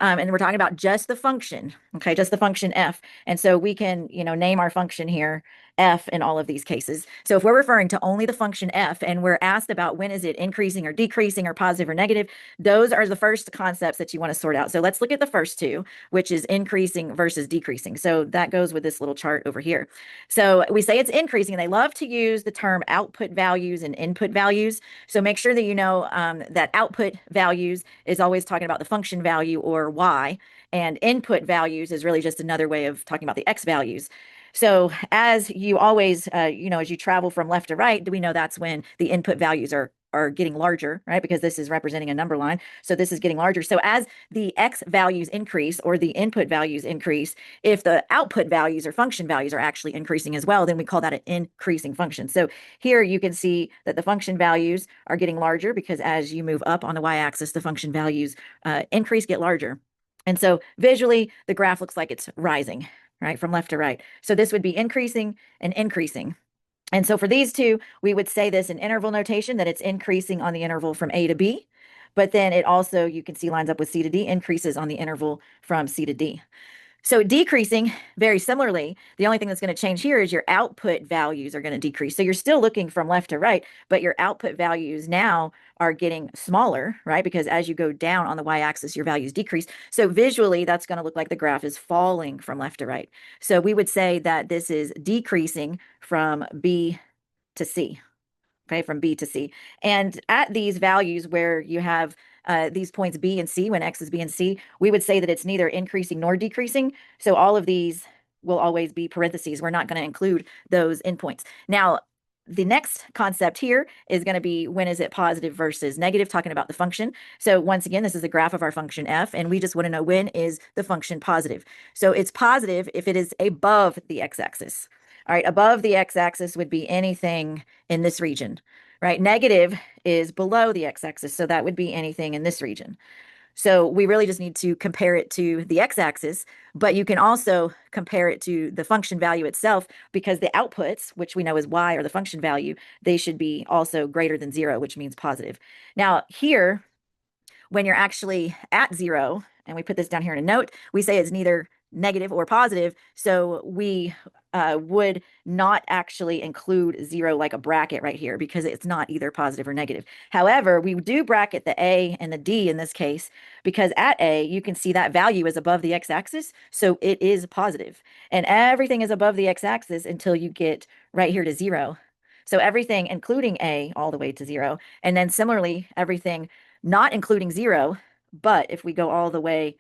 And we're talking about just the function, okay, just the function f. And so we can, name our function here f in all of these cases. So if we're referring to only the function f and we're asked about when is it increasing or decreasing or positive or negative, those are the first concepts that you want to sort out. So let's look at the first two, which is increasing versus decreasing. So that goes with this little chart over here. So we say it's increasing, and they love to use the term output values and input values. So make sure that you know that output values is always talking about the function value or y, and input values is really just another way of talking about the x values. So as you always, as you travel from left to right, we know that's when the input values are getting larger, right? Because this is representing a number line. So this is getting larger. So as the x values increase or the input values increase, if the output values or function values are actually increasing as well, then we call that an increasing function. So here you can see that the function values are getting larger because as you move up on the y-axis, the function values increase, get larger. And so visually, the graph looks like it's rising, right, from left to right. So this would be increasing and increasing. And so for these two, we would say this in interval notation that it's increasing on the interval from A to B, but then it also, you can see, lines up with C to D, increases on the interval from C to D. So decreasing, very similarly, the only thing that's going to change here is your output values are going to decrease. So you're still looking from left to right, but your output values now are getting smaller, right? Because as you go down on the y-axis, your values decrease. So visually, that's going to look like the graph is falling from left to right. So we would say that this is decreasing from B to C. Okay, from B to C. And at these values where you have these points B and C, when X is B and C, we would say that it's neither increasing nor decreasing. So all of these will always be parentheses. We're not going to include those endpoints. Now, the next concept here is going to be when is it positive versus negative, talking about the function. So once again, this is a graph of our function f, and we just want to know when is the function positive. So it's positive if it is above the x-axis. All right, above the x-axis would be anything in this region, right? Negative is below the x-axis, so that would be anything in this region. So we really just need to compare it to the x-axis, but you can also compare it to the function value itself because the outputs, which we know is y or the function value, they should be also greater than 0, which means positive. Now here, when you're actually at 0, and we put this down here in a note, we say it's neither negative or positive. So we would not actually include 0 like a bracket right here because it's not either positive or negative. However, we do bracket the A and the D in this case because at A, you can see that value is above the x-axis, so it is positive. And everything is above the x-axis until you get right here to 0. So everything, including A, all the way to 0. And then similarly, everything not including 0, but if we go all the way